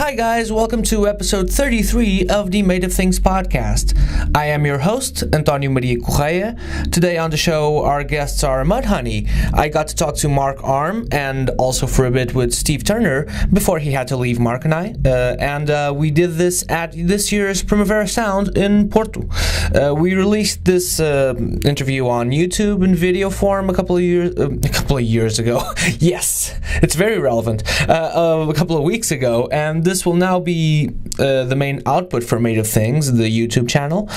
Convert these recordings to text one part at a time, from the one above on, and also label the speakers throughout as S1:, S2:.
S1: Hi guys, welcome to episode 33 of the Made of Things podcast. I am your host, Antonio Maria Correia. Today on the show, our guests are Mudhoney. I got to talk to Mark Arm and also for a bit with Steve Turner before he had to leave Mark and I. And we did this at this year's Primavera Sound in Porto. We released this interview on YouTube in video form a couple of years ago. Yes, it's very relevant. A couple of weeks ago, and this will now be the main output for Made of Things, the YouTube channel.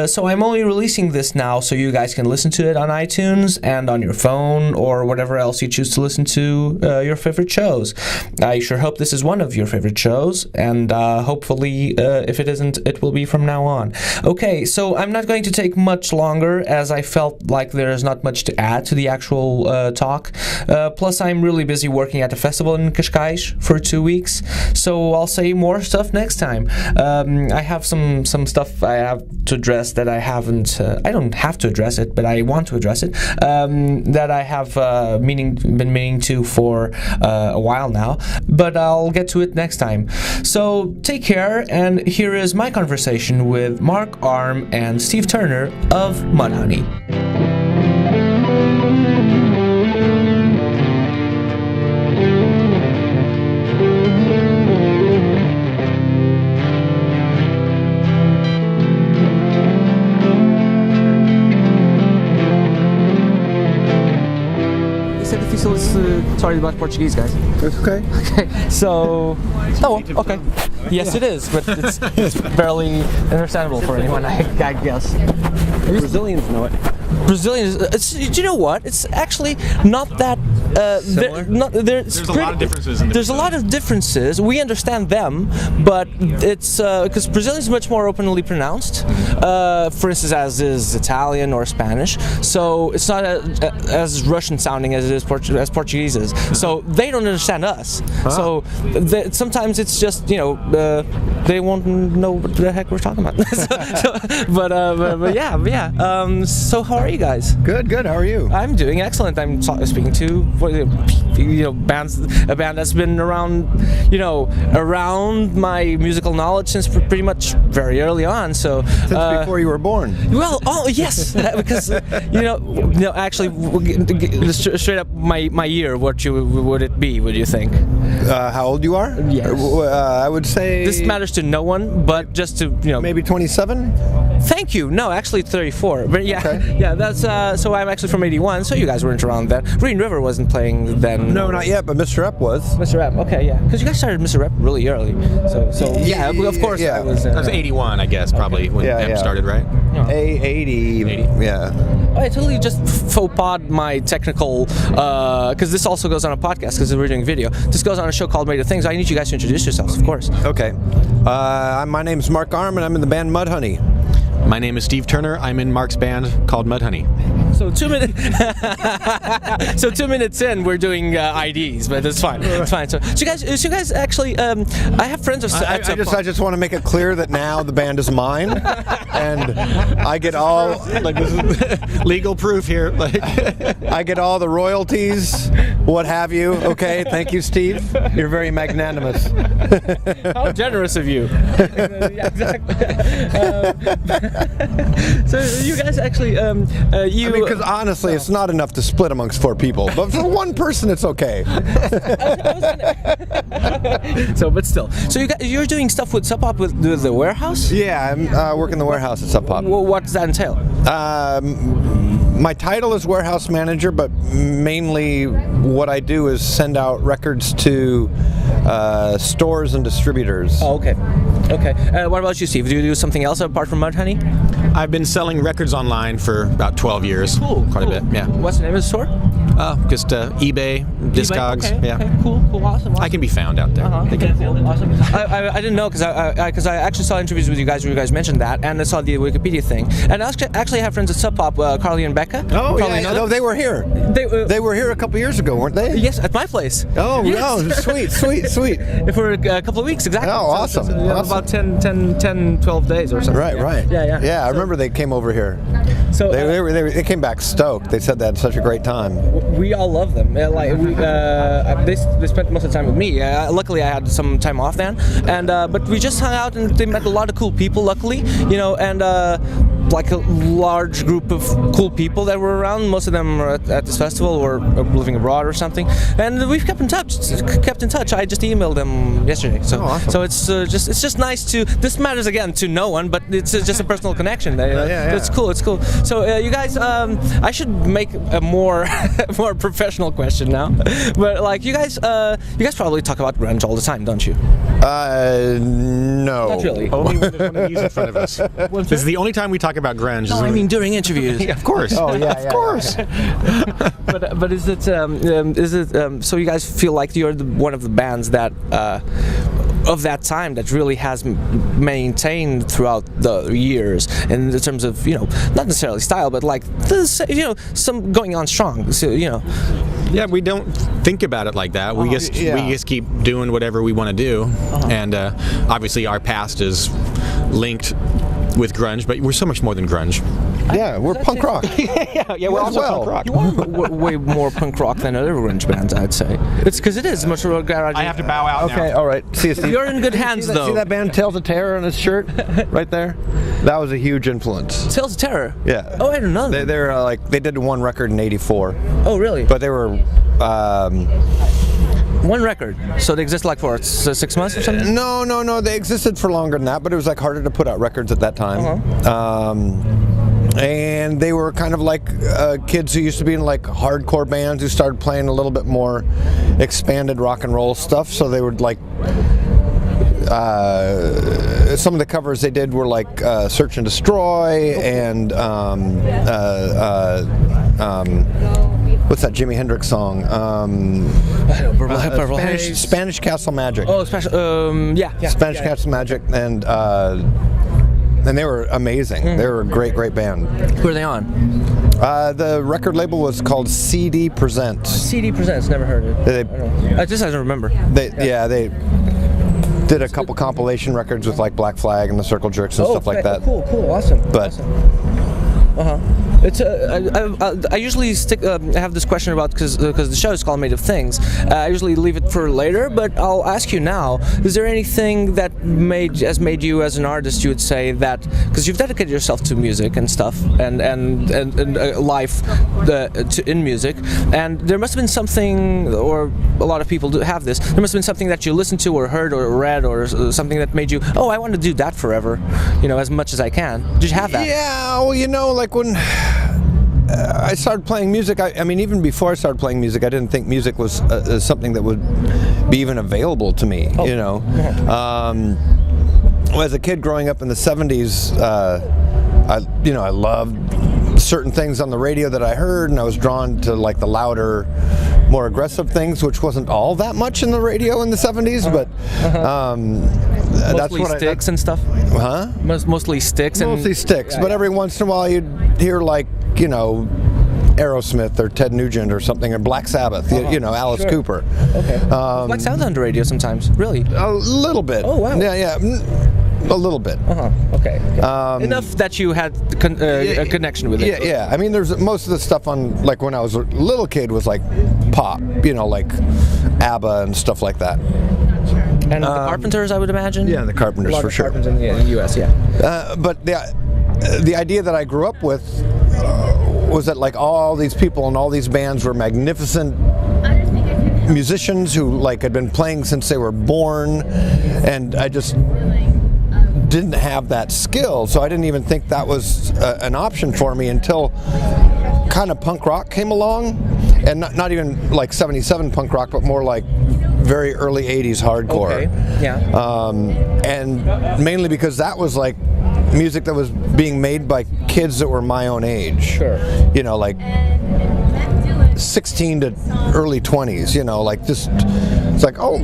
S1: So I'm only releasing this now so you guys can listen to it on iTunes and on your phone or whatever else you choose to listen to your favorite shows. I sure hope this is one of your favorite shows, and hopefully if it isn't, it will be from now on. Okay, so I'm not going to take much longer as I felt like there is not much to add to the actual talk. Plus I'm really busy working at a festival in Cascais for 2 weeks, so I'll say more stuff next time. I have some stuff I have to address that I haven't. I don't have to address it, but I want to address it. That I have been meaning to for a while now, but I'll get to it next time. So take care, and here is my conversation with Mark Arm and Steve Turner of Mudhoney. Sorry about Portuguese, guys.
S2: It's okay.
S1: Okay, so... Oh, okay. Yes, it is, but it's barely understandable for anyone, I guess.
S2: Brazilians know it.
S1: Brazilians, do you know what? It's actually not that...
S3: There's a lot of differences.
S1: There's a lot of differences. We understand them, but it's... because Brazilian is much more openly pronounced, for instance, as is Italian or Spanish. So it's not as Russian sounding as it is as Portuguese is. So they don't understand us. So sometimes it's just, they won't know what the heck we're talking about. But yeah. So how are you guys?
S2: Good. How are you?
S1: I'm doing excellent. I'm speaking to a band that's been around, around my musical knowledge since pretty much very early on. So
S2: since before you were born.
S1: Well, yes, because actually, straight up my year. What would it be? Would you think?
S2: How old you are?
S1: Yes.
S2: I would say.
S1: This matters to no one, but just to
S2: Maybe 27.
S1: Thank you. No, actually 34. But yeah,
S2: okay.
S1: Yeah. That's so I'm actually from '81. So you guys weren't around then. Green River wasn't playing then.
S2: No, not yet. But Mr. Ep was.
S1: Mr. Ep. Okay, yeah. Because you guys started Mr. Ep really early. So yeah, of course.
S2: Yeah.
S1: I was
S3: 81, I guess, probably when Ep started, right?
S1: No.
S2: 80. Yeah.
S1: I totally just faux pod my technical, because this also goes on a podcast because we're doing video. This goes on a show called Made of Things. I need you guys to introduce yourselves, of course.
S2: Okay. My name's Mark Arm, and I'm in the band Mudhoney.
S3: My name is Steve Turner. I'm in Mark's band called Mudhoney.
S1: So 2 minutes. So 2 minutes in, we're doing IDs, but it's fine. It's fine. So you guys actually, I have friends of.
S2: I just want to make it clear that now the band is mine, and I get all
S3: this is legal proof here.
S2: I get all the royalties, what have you. Okay, thank you, Steve. You're very magnanimous.
S1: How generous of you. Yeah, exactly. So you guys actually,
S2: because honestly, it's not enough to split amongst 4 people, but for one person, it's okay.
S1: But still, so you're doing stuff with Sub Pop with the warehouse?
S2: Yeah, I'm working the warehouse at Sub Pop.
S1: Well, what does that entail?
S2: My title is warehouse manager, but mainly what I do is send out records to stores and distributors.
S1: Oh, okay. What about you, Steve? Do you do something else apart from Mudhoney?
S3: I've been selling records online for about 12 years.
S1: Cool.
S3: Quite a bit, yeah.
S1: What's the name of the store?
S3: Just eBay, Discogs.
S1: Okay,
S3: yeah.
S1: Okay, cool, awesome.
S3: I can be found out there.
S1: Awesome. I didn't know because I actually saw interviews with you guys where you guys mentioned that, and I saw the Wikipedia thing. And I actually have friends at Sub Pop, Carly and Becca.
S2: Oh, yeah. No, they were here. They were here a couple years ago, weren't they?
S1: Yes, at my place.
S2: Oh, yes. No, sweet.
S1: For a couple of of weeks, exactly.
S2: Oh, awesome.
S1: So,
S2: awesome.
S1: About 10, 12 days or something.
S2: Right.
S1: Yeah,
S2: I remember they came over here.
S1: So
S2: they came back stoked. They said they had such a great time.
S1: we all love them. They spent most of the time with me. Luckily, I had some time off then, and but we just hung out and they met a lot of cool people. Luckily, and like a large group of cool people that were around. Most of them are at this festival or living abroad or something, and we've kept in touch. I just emailed them yesterday. So,
S2: awesome.
S1: so it's just nice to. This matters again to no one, but it's just a personal connection. It's cool. It's cool. So you guys, I should make a more more professional question now. But like you guys probably talk about grunge all the time, don't you?
S2: No.
S1: Not really.
S3: Only when there's one of these in front of us. This is the only time we talk about grunge.
S1: No, I mean during interviews.
S3: Yeah, of course.
S2: Oh yeah,
S3: of course.
S1: But is it so you guys feel like you're one of the bands that of that time that really has maintained throughout the years in the terms of not necessarily style but like this, some going on strong, so
S3: Yeah, we don't think about it like that. We just keep doing whatever we want to do, and obviously our past is linked with grunge, but we're so much more than grunge.
S2: Yeah, we're punk rock.
S3: yeah, we're also punk rock.
S1: You are way more punk rock than other grunge bands, I'd say. It's because it is much more garage.
S3: I have to bow out
S2: Okay,
S3: now.
S2: all right. See you, Steve.
S1: You're in good hands, though.
S2: See that band Tales of Terror on his shirt right there? That was a huge influence.
S1: Tales of Terror.
S2: Yeah.
S1: Oh, I didn't know that.
S2: They're they did one record in '84.
S1: Oh, really?
S2: But they were.
S1: One record. So they exist like for 6 months or something?
S2: No. They existed for longer than that, but it was like harder to put out records at that time. And they were kind of like kids who used to be in like hardcore bands who started playing a little bit more expanded rock and roll stuff. So they would like some of the covers they did were like Search and Destroy and what's that Jimi Hendrix song?
S1: Purple Haze.
S2: Spanish Castle Magic.
S1: Oh, Spanish
S2: Castle Magic, and they were amazing. They were a great band.
S1: Who are they on?
S2: The record label was called CD Presents.
S1: CD Presents. Never heard of it. I just don't remember.
S2: They did a couple compilation records with like Black Flag and the Circle Jerks and stuff like that.
S1: Cool, awesome.
S2: But
S1: It's I usually have this question about because the show is called Made of Things. I usually leave it for later, but I'll ask you now: is there anything that has made you as an artist? You would say that because you've dedicated yourself to music and stuff, and life in music, and there must have been something, or a lot of people do have this. There must have been something that you listened to, or heard, or read, or something that made you, oh, I want to do that forever, as much as I can. Did you have that?
S2: Yeah, well, like when I started playing music, I mean, even before I started playing music, I didn't think music was something that would be even available to me, As a kid growing up in the 70s, I loved certain things on the radio that I heard, and I was drawn to like the louder, more aggressive things, which wasn't all that much in the radio in the 70s, but that's what
S1: sticks and stuff.
S2: Huh?
S1: Mostly sticks.
S2: Mostly sticks, but every once in a while you'd hear like Aerosmith or Ted Nugent or something, or Black Sabbath, Alice Cooper.
S1: Okay. Black Sabbath on the radio sometimes, really?
S2: A little bit.
S1: Oh wow.
S2: Yeah. A little bit.
S1: Okay. Enough that you had a connection with it.
S2: Yeah. I mean, there's most of the stuff on, like when I was a little kid, was like pop, like ABBA and stuff like that.
S1: And the Carpenters, I would imagine.
S2: Yeah, the Carpenters for sure.
S1: Carpenters in the U.S. Yeah.
S2: But the idea that I grew up with was that like all these people and all these bands were magnificent musicians who like had been playing since they were born, and I just didn't have that skill, so I didn't even think that was an option for me until kind of punk rock came along, and not even like 77 punk rock, but more like very early 80s hardcore.
S1: Okay. Yeah.
S2: And mainly because that was like music that was being made by kids that were my own age.
S1: Sure.
S2: Like 16 to early 20s, like just, it's like, oh,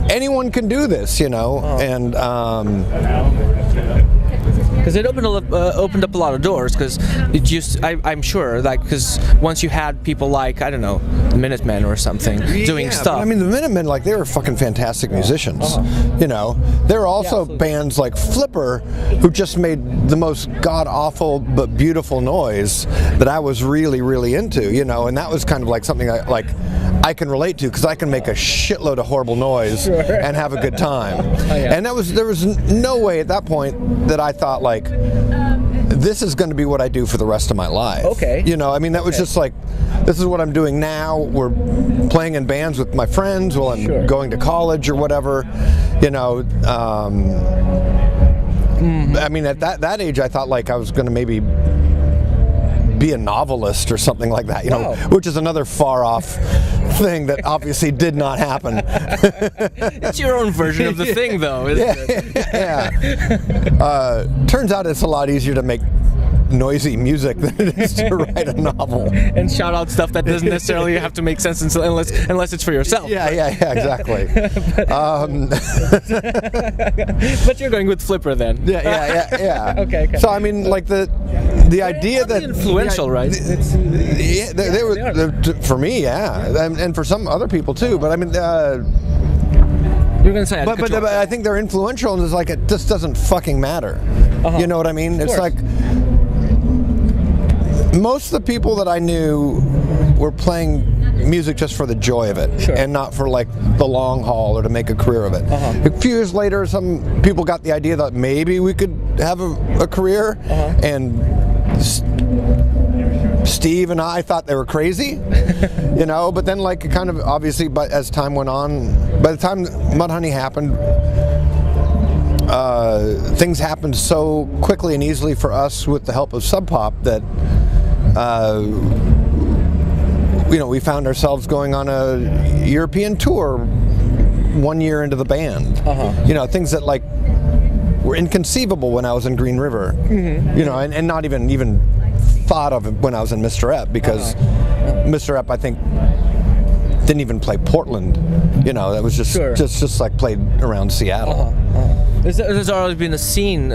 S2: anyone can do this, and
S1: Because it opened up a lot of doors. Because it used, I'm sure, like, because once you had people like, I don't know, the Minutemen or something doing stuff.
S2: I mean, the Minutemen, like, they were fucking fantastic musicians. You know, there were also bands like Flipper who just made the most god awful but beautiful noise that I was really, really into. You know, and that was kind of like something I can relate to, because I can make a shitload of horrible noise and have a good time. And there was no way at that point that I thought, like, this is going to be what I do for the rest of my life.
S1: Okay.
S2: You know, I mean, that was just like, this is what I'm doing now. We're playing in bands with my friends while I'm going to college or whatever. You know, I mean, at that age, I thought, like, I was going to maybe be a novelist or something like that, you know, which is another far off thing that obviously did not happen.
S1: It's your own version of the thing, though, isn't it?
S2: Turns out it's a lot easier to make noisy music than it is to write a novel
S1: and shout out stuff that doesn't necessarily have to make sense unless it's for yourself.
S2: Yeah, exactly.
S1: But you're going with Flipper then.
S2: Yeah.
S1: Okay.
S2: So I mean, like the idea that
S1: influential, right?
S2: They were for me, and for some other people too. But I mean,
S1: you're gonna say,
S2: but I think they're influential, and it's like it just doesn't fucking matter. You know what I mean? It's like most of the people that I knew were playing music just for the joy of it, and not for like the long haul or to make a career of it. A few years later, some people got the idea that maybe we could have a career, and Steve and I thought they were crazy, you know. But then, like, kind of obviously, but as time went on, by the time Mudhoney happened, things happened so quickly and easily for us with the help of Sub Pop that you know, we found ourselves going on a European tour 1 year into the band. You know, things that like were inconceivable when I was in Green River. You know, and not even thought of when I was in Mr. Ep, because Mr. Ep, I think, didn't even play Portland. You know, that was just like played around Seattle.
S1: There's always been a scene,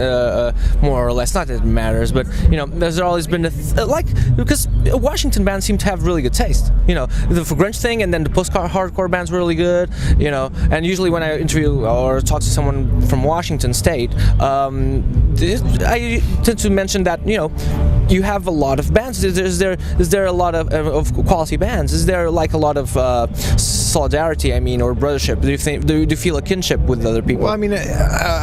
S1: more or less. Not that it matters, but you know, there's always been because Washington bands seem to have really good taste. You know, the grunge thing, and then the post-hardcore bands were really good. You know, and usually when I interview or talk to someone from Washington State, I tend to mention that, you know, you have a lot of bands. Is there a lot of quality bands? Is there like a lot of solidarity? I mean, or brothership? Do you feel a kinship with other people?
S2: Well, I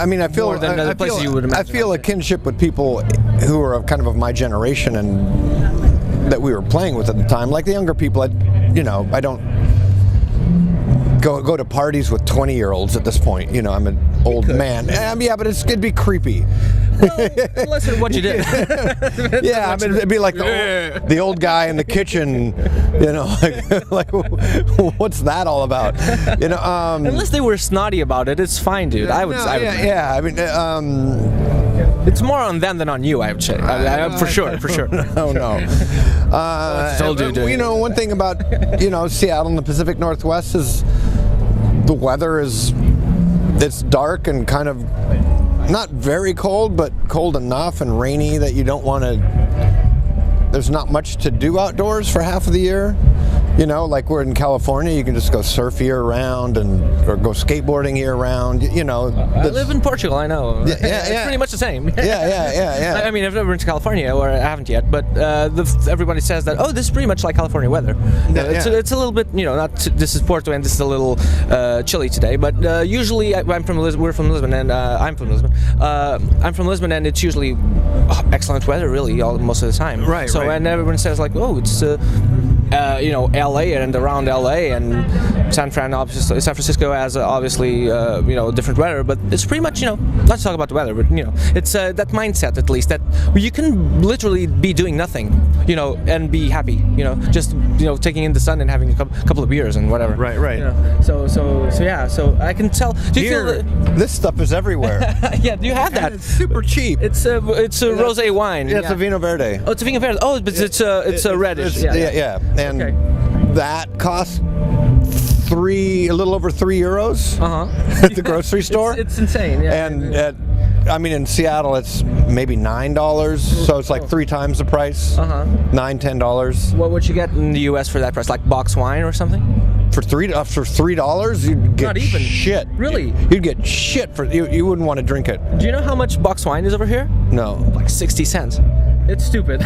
S2: mean, I feel
S1: more than other places you would imagine.
S2: I feel a kinship with people who are kind of my generation and that we were playing with at the time. Like the younger people, I don't go to parties with 20-year-olds at this point. You know, I'm an old man. Yeah, but it'd be creepy.
S1: Well, unless it's what you did.
S2: Yeah, I mean, it'd be like the old guy in the kitchen, you know, like what's that all about? You know,
S1: unless they were snotty about it, it's fine, dude. I would.
S2: I mean,
S1: it's more on them than on you, I would say. For sure.
S2: Oh no. You know, one thing about, you know, Seattle and the Pacific Northwest is the weather it's dark and kind of not very cold, but cold enough and rainy that you don't want to. There's not much to do outdoors for half of the year. You know, like we're in California, you can just go surf year round or go skateboarding year round. You know,
S1: I live in Portugal. I know.
S2: Yeah.
S1: It's pretty much the same.
S2: Yeah.
S1: I mean, I've never been to California, or I haven't yet. But everybody says that, oh, this is pretty much like California weather. It's a little bit, you know, this is Porto and this is a little chilly today. But usually, we're from Lisbon, and I'm from Lisbon. I'm from Lisbon, and it's usually excellent weather, really, most of the time.
S2: Right.
S1: So and everyone says like, oh, it's you know, LA and around LA, and San Francisco has obviously you know, different weather, but it's pretty much, you know, not to talk about the weather, but you know, it's that mindset at least that you can literally be doing nothing, you know, and be happy, you know, just, you know, taking in the sun and having a couple of beers and whatever.
S2: Right.
S1: You know? So yeah, so I can tell. Do you feel
S2: this stuff is everywhere?
S1: Yeah, do you have that?
S2: And it's super cheap.
S1: It's a rosé wine.
S2: Yeah, it's a Vino Verde.
S1: Oh, it's a Vino Verde. Oh, but it's a reddish.
S2: Yeah. And that costs $3 a little over €3 at the grocery store.
S1: It's insane. Yeah.
S2: And in Seattle, it's maybe $9, so it's like 3 times the price. $9-10.
S1: What would you get in the U.S. for that price? Like box wine or something?
S2: For $3, you'd get
S1: Not even
S2: shit.
S1: Really?
S2: You'd get shit for you wouldn't want to drink it.
S1: Do you know how much box wine is over here?
S2: No.
S1: Like 60 cents. It's stupid.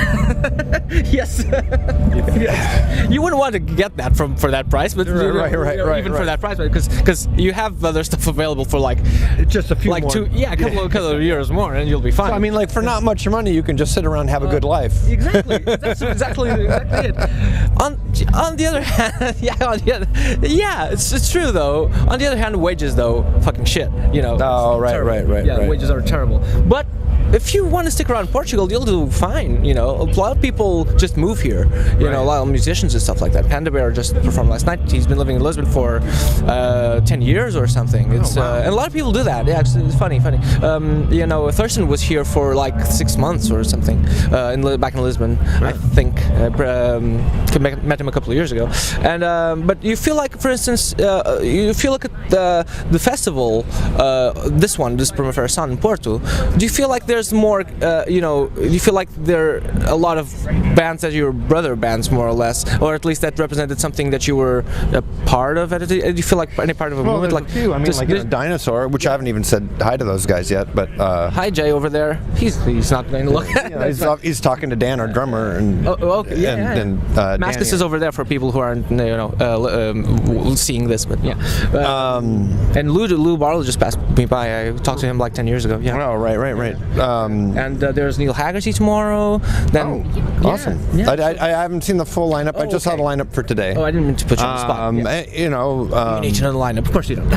S1: Yes. Yes. You wouldn't want to get that for that price, but
S2: right.
S1: For that price, because you have other stuff available for like
S2: just a few
S1: like
S2: more.
S1: a couple of years more, and you'll be fine.
S2: So, I mean, like for not much money, you can just sit around and have a good life.
S1: Exactly. That's exactly it. On the other hand, it's true though. On the other hand, wages though, fucking shit. You know.
S2: Oh, right.
S1: Yeah, wages are terrible. But if you want to stick around Portugal, you'll do fine. You know, a lot of people just move here. You know, a lot of musicians and stuff like that. Panda Bear just performed last night. He's been living in Lisbon for 10 years or something. It's and a lot of people do that. Yeah, it's funny. You know, Thurston was here for like 6 months or something back in Lisbon. I think met him a couple of years ago. And but you feel like, for instance, you feel like at the festival, this Primavera Sound in Porto. Do you feel like there's more, do you feel like there are a lot of bands that your brother bands, more or less, or at least that represented something that you were a part of? Do you feel like any part of a movement?
S2: Like a few. I mean, like Dinosaur, which I haven't even said hi to those guys yet. But
S1: hi, Jay, over there. He's not going to look.
S2: He's talking to Dan, our drummer, and
S1: Maskus is over there for people who aren't seeing this, but yeah. And Lou Barlow just passed me by. I talked to him like 10 years ago. Yeah.
S2: Oh, right.
S1: And there's Neil Haggerty tomorrow. Then,
S2: awesome. Yeah. I haven't seen the full lineup. I just saw the lineup for today.
S1: Oh, I didn't mean to put you on the spot.
S2: You
S1: need to know the lineup. Of course you don't.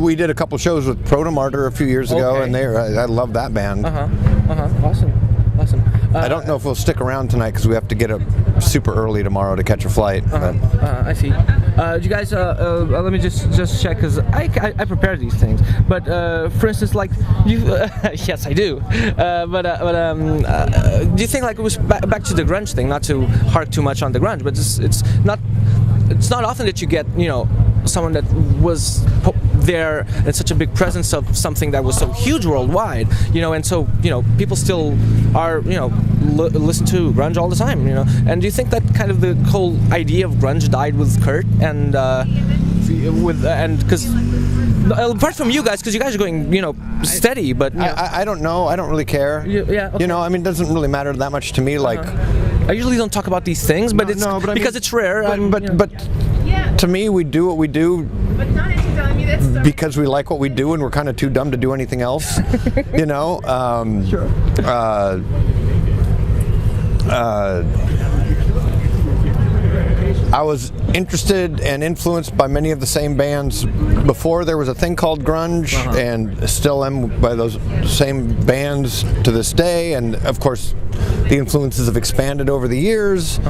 S2: We did a couple shows with Protomartyr a few years ago, and I love that band.
S1: Awesome.
S2: I don't know if we'll stick around tonight because we have to get up super early tomorrow to catch a flight.
S1: I see. Do you guys? Let me just check, because I prepared these things. But for instance, like you, yes, I do. Do you think, like, it was back to the grunge thing? Not to hark too much on the grunge, but it's not often that you get, someone that was there and such a big presence of something that was so huge worldwide, and so people still are listen to grunge all the time, and do you think that kind of the whole idea of grunge died with Kurt and because apart from you guys, because you guys are going steady, but
S2: I don't know, I don't really care.
S1: Okay.
S2: I mean, it doesn't really matter that much to me. Like
S1: I usually don't talk about these things, but because it's rare.
S2: But to me, we do what we do because we like what we do, and we're kind of too dumb to do anything else.
S1: Sure.
S2: I was interested and influenced by many of the same bands before there was a thing called grunge, and still am by those same bands to this day, and of course the influences have expanded over the years.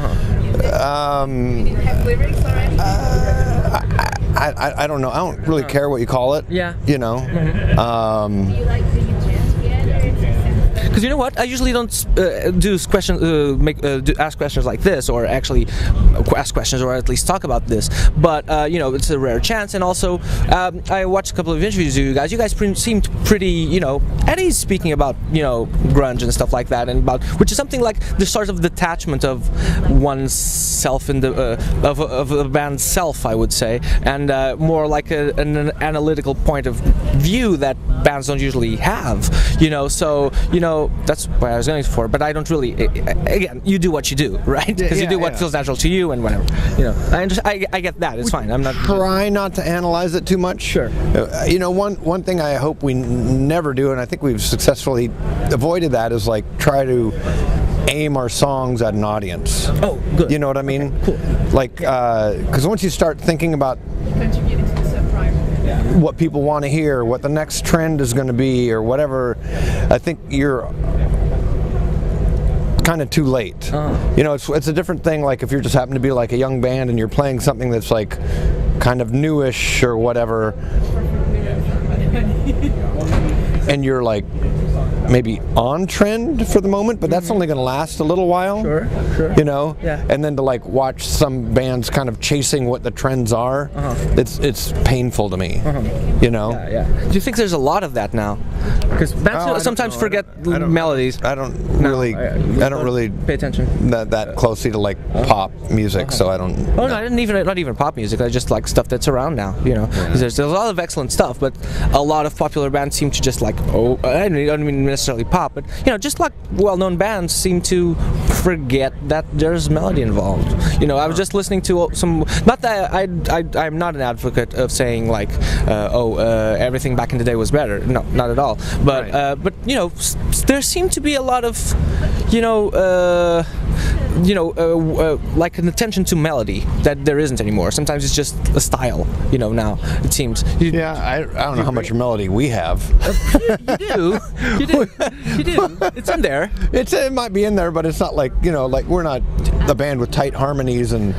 S2: I don't know. I don't really care what you call it.
S1: Yeah. Because you know what? I usually don't ask questions like this, or actually ask questions, or at least talk about this. But it's a rare chance. And also, I watched a couple of interviews with you guys. You guys seemed pretty, at ease speaking about grunge and stuff like that, and which is something like the sort of detachment of oneself in the of a band's self, I would say, and more like an analytical point of view that bands don't usually have. So that's what I was going for, but I don't really. Again, you do what you do, right? Because you do what feels natural to you, and whatever. I get that. It's fine. I'm not.
S2: Try not to analyze it too much.
S1: Sure.
S2: One thing I hope we never do, and I think we've successfully avoided that, is like try to aim our songs at an audience.
S1: Oh, good.
S2: You know what I mean?
S1: Okay, cool.
S2: Like, because once you start thinking about what people want to hear, what the next trend is going to be, or whatever, I think you're kind of too late. It's a different thing. Like if you just happen to be like a young band and you're playing something that's like kind of newish or whatever, and you're like maybe on trend for the moment, but that's only going to last a little while.
S1: Sure.
S2: You know,
S1: Yeah.
S2: and then to like watch some bands kind of chasing what the trends are, it's painful to me. You know.
S1: Yeah. Do you think there's a lot of that now? Because bands sometimes forget melodies.
S2: I don't really
S1: pay attention
S2: that closely to like pop music, so I don't.
S1: Oh no, I didn't even not even pop music. I just like stuff that's around now. You know, there's a lot of excellent stuff, but a lot of popular bands seem to just like I don't mean necessarily pop, but you know, just like well-known bands seem to forget that there's melody involved. You know, I was just listening to some. Not that I'm not an advocate of saying like, everything back in the day was better. No, not at all. But you know, there seemed to be a lot of, like an attention to melody that there isn't anymore. Sometimes it's just a style. You know, now it seems.
S2: I don't know how much melody we have.
S1: You do. It's in there.
S2: It might be in there, but it's not like, like we're not the band with tight harmonies and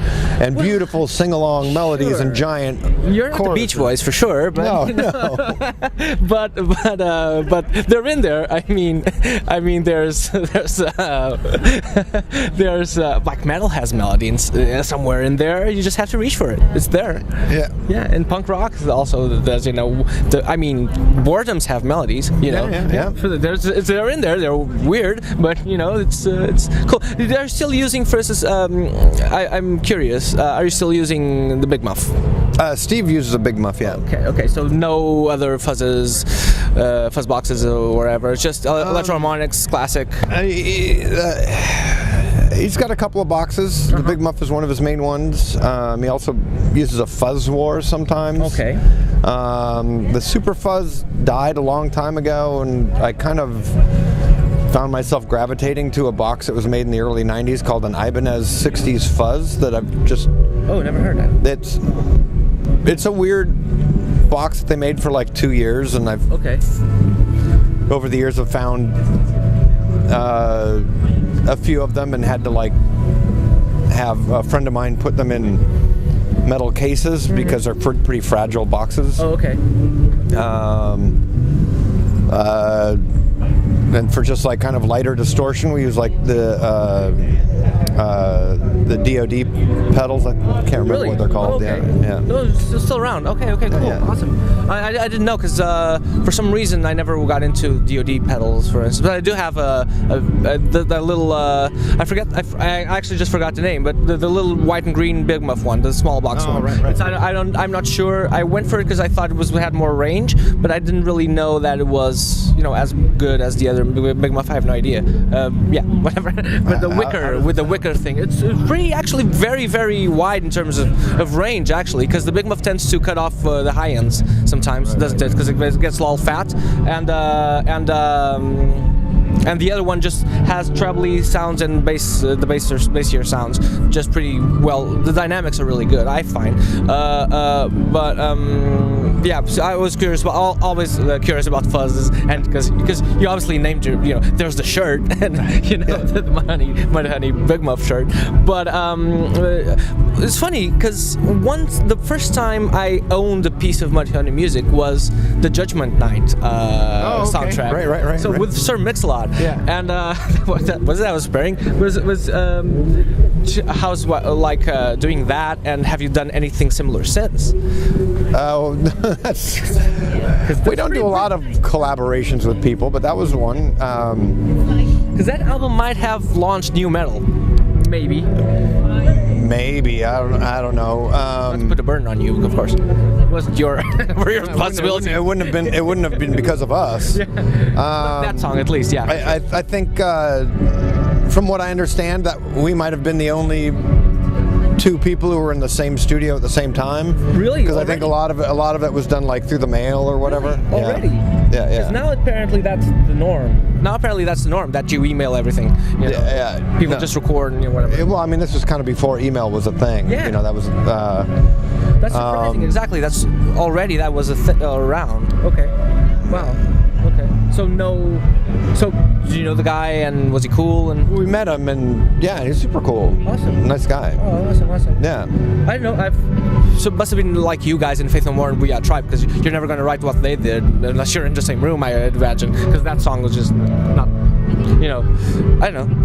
S2: beautiful sing-along melodies and giant
S1: You're not the Beach Boys for sure, but
S2: no.
S1: but they're in there. I mean, there's black metal has melody somewhere in there. You just have to reach for it. It's there. Yeah. And punk rock also there's boredoms have melodies.
S2: Yeah.
S1: They're in there. They're weird, but it's cool. They're still using, for instance, I'm curious. Are you still using the Big Muff?
S2: Steve uses a Big Muff, yeah.
S1: Okay. So no other fuzz boxes or whatever. It's just electro-harmonics, classic.
S2: He's got a couple of boxes. The Big Muff is one of his main ones. He also uses a Fuzz War sometimes.
S1: Okay.
S2: The Super Fuzz died a long time ago, and I kind of found myself gravitating to a box that was made in the early 90s called an Ibanez 60s Fuzz that I've just...
S1: Oh, never heard of that.
S2: It's a weird box that they made for like 2 years, and I've...
S1: Okay.
S2: Over the years I've found a few of them and had to like have a friend of mine put them in metal cases because they're pretty fragile boxes.
S1: Oh, okay.
S2: And for just like kind of lighter distortion, we use like the DoD pedals. I can't remember what they're called.
S1: Oh, okay.
S2: Yeah.
S1: No, it's still around. Okay, cool, awesome. I didn't know because for some reason I never got into DoD pedals, for instance. But I do have the little I actually just forgot the name, but the little white and green Big Muff one, the small box one.
S2: Right.
S1: I'm not sure. I went for it because I thought it had more range, but I didn't really know that it was as good as the other Big Muff. I have no idea. Whatever. But the wicker thing, it's pretty actually very, very wide in terms of range actually, because the Big Muff tends to cut off the high ends sometimes, doesn't it? Because it gets all fat and the other one just has trebly sounds and bassier sounds, just pretty well. The dynamics are really good, I find. So I was curious always curious about fuzzes, and because you obviously named there's the shirt and the Mudhoney Big Muff shirt, but it's funny because the first time I owned a piece of Mudhoney music was the Judgment Night soundtrack.
S2: Right.
S1: So with Sir Mix-a-Lot.
S2: Yeah.
S1: And I was sparing. How's doing that? And have you done anything similar since?
S2: We don't do a lot of collaborations with people, but that was one.
S1: Because that album might have launched new metal, maybe.
S2: Maybe I don't know.
S1: Not to put a burden on you, of course. It wasn't your responsibility.
S2: It wouldn't have been because of us.
S1: That song, at least, yeah.
S2: I think, from what I understand, that we might have been the only two people who were in the same studio at the same time.
S1: Really?
S2: Because I think a lot of it was done like through the mail or whatever.
S1: Really? Already?
S2: Yeah.
S1: Because now apparently that's the norm. That you email everything. People just record and whatever.
S2: Well, I mean, this was kind of before email was a thing.
S1: Yeah.
S2: That was.
S1: That's surprising. Exactly. That was around. Okay. Wow. Okay. So did you know the guy, and was he cool? And
S2: We met him, and yeah, he's super cool.
S1: Awesome.
S2: Nice guy.
S1: oh, awesome.
S2: Yeah.
S1: I don't know. So it must have been like you guys in Faith No More and We Are Tribe, because you're never going to write what they did unless you're in the same room, I imagine, because that song was just not, I don't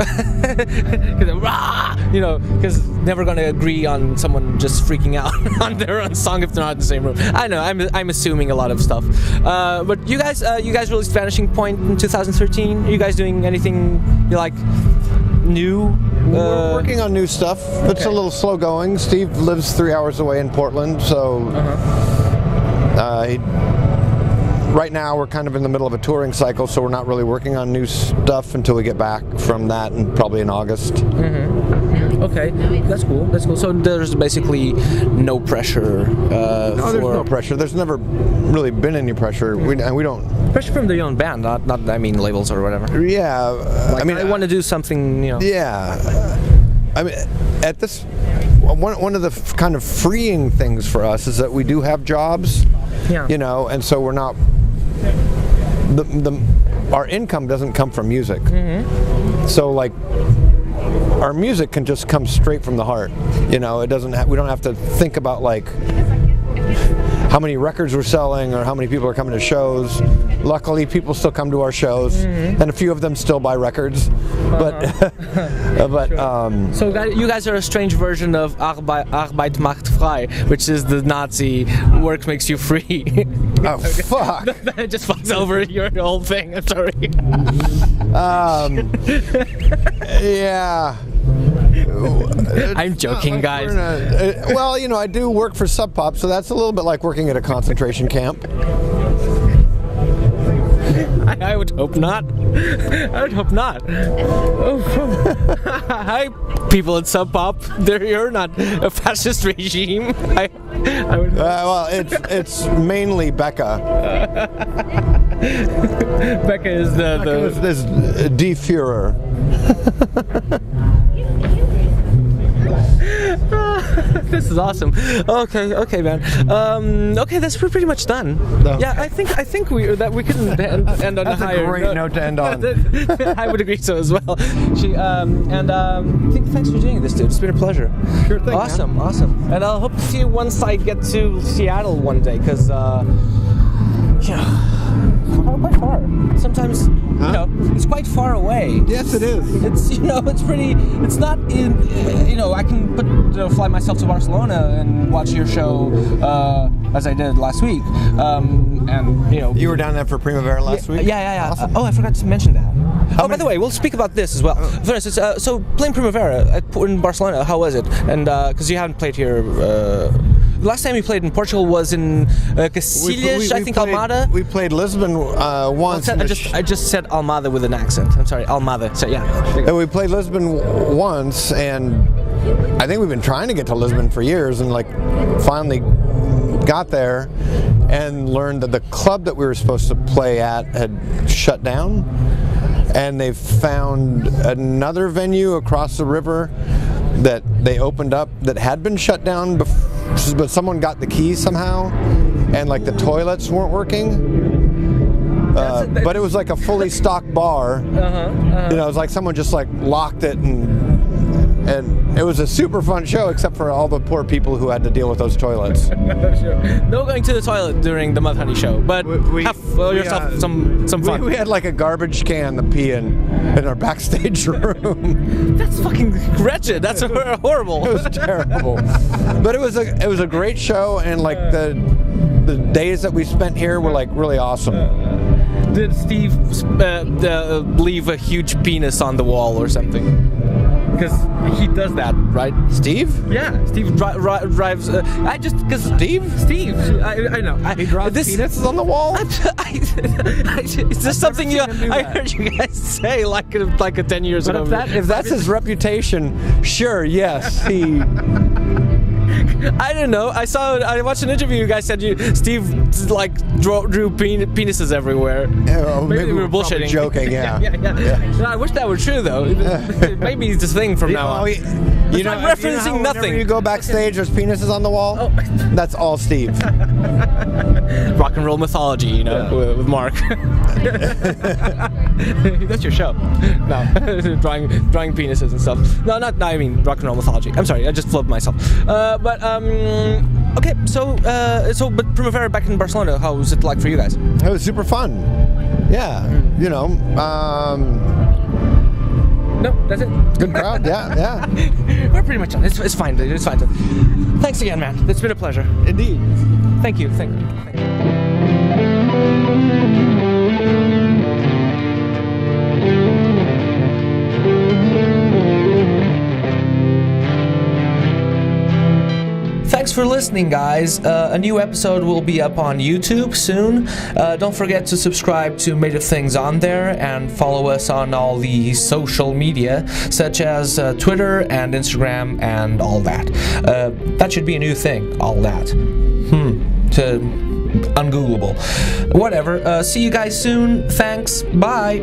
S1: know, because never going to agree on someone just freaking out on their own song if they're not in the same room. I know, I'm assuming a lot of stuff. But you guys released Vanishing Point in 2013. Are you guys doing anything you like new?
S2: We're working on new stuff. It's a little slow going. Steve lives 3 hours away in Portland, so right now we're kind of in the middle of a touring cycle, so we're not really working on new stuff until we get back from that, and probably in August.
S1: Okay, that's cool. So there's basically no pressure.
S2: No, there's no pressure. There's never really been any pressure. We don't.
S1: Pressure from the own band, not I mean labels or whatever.
S2: Yeah,
S1: I want to do something,
S2: Yeah, I mean, at this, one of the kind of freeing things for us is that we do have jobs.
S1: Yeah.
S2: And so we're not. Our income doesn't come from music. So like, our music can just come straight from the heart. It doesn't. We don't have to think about like how many records we're selling or how many people are coming to shows. Luckily, people still come to our shows, and a few of them still buy records.
S1: So you guys are a strange version of Arbeit macht frei, which is the Nazi "work makes you free."
S2: Oh fuck!
S1: That just fucks over your whole thing. I'm sorry.
S2: Yeah.
S1: I'm joking, guys.
S2: Well, I do work for Sub Pop, so that's a little bit like working at a concentration camp.
S1: I would hope not. Oh, hi, people at Sub Pop. You're not a fascist regime. I would.
S2: Well, it's mainly Becca.
S1: Becca is
S2: This Die Führer.
S1: This is awesome. Okay, man. Okay, that's pretty much done.
S2: No.
S1: Yeah, I think we couldn't end on a higher
S2: great note to end on.
S1: I would agree so as well. Thanks for doing this, dude. It's been a pleasure.
S2: Sure thing.
S1: Awesome. And I'll hope to see you once I get to Seattle one day, because quite far. Sometimes, it's quite far away.
S2: Yes, it is.
S1: It's it's pretty. It's not in. I can fly myself to Barcelona and watch your show as I did last week.
S2: You were down there for Primavera last week?
S1: Yeah.
S2: Awesome.
S1: I forgot to mention that. By the way, we'll speak about this as well. For instance, so playing Primavera in Barcelona, how was it? And because you haven't played here. Last time we played in Portugal was in Cacilhas, I think Almada.
S2: We played Lisbon once.
S1: I just said Almada with an accent. I'm sorry, Almada. So yeah.
S2: And we played Lisbon once, and I think we've been trying to get to Lisbon for years, and like finally got there and learned that the club that we were supposed to play at had shut down, and they found another venue across the river that they opened up that had been shut down before. But someone got the keys somehow, and like the toilets weren't working. But it was like a fully stocked bar. It was like someone just like locked it, and it was a super fun show, except for all the poor people who had to deal with those toilets.
S1: Sure. No going to the toilet during the Mudhoney show, but have yourself some fun.
S2: We had like a garbage can to pee in our backstage room.
S1: That's fucking wretched. That's horrible.
S2: It was terrible. But it was a great show, and like the days that we spent here were like really awesome.
S1: Did Steve leave a huge penis on the wall or something? Because he does that, right?
S2: Steve?
S1: Yeah, Steve drives. Steve. I know.
S2: He draws penises on the wall.
S1: Is this something I heard you guys say like 10 years ago?
S2: If that's his reputation, sure, yes, he.
S1: I don't know. I watched an interview. You guys said Steve like drew penises everywhere.
S2: Maybe
S1: we were bullshitting.
S2: Joking, yeah.
S1: No, I wish that were true though. Maybe it's a thing from now on. I'm referencing nothing.
S2: Whenever you go backstage, there's penises on the wall.
S1: Oh.
S2: That's all Steve.
S1: Rock and roll mythology, with Mark. That's your show. No, drawing penises and stuff. No, I mean rock and roll mythology. I'm sorry, I just flubbed myself. Okay, so but Primavera back in Barcelona, how was it like for you guys?
S2: It was super fun. Yeah,
S1: No, that's it.
S2: Good crowd, yeah.
S1: We're pretty much done. It's fine, dude. It's fine. Thanks again, man. It's been a pleasure.
S2: Indeed.
S1: Thank you. Thanks for listening, guys. A new episode will be up on YouTube soon. Don't forget to subscribe to Made of Things on there and follow us on all the social media, such as Twitter and Instagram and all that. That should be a new thing, all that. Ungoogleable. Whatever. See you guys soon. Thanks. Bye.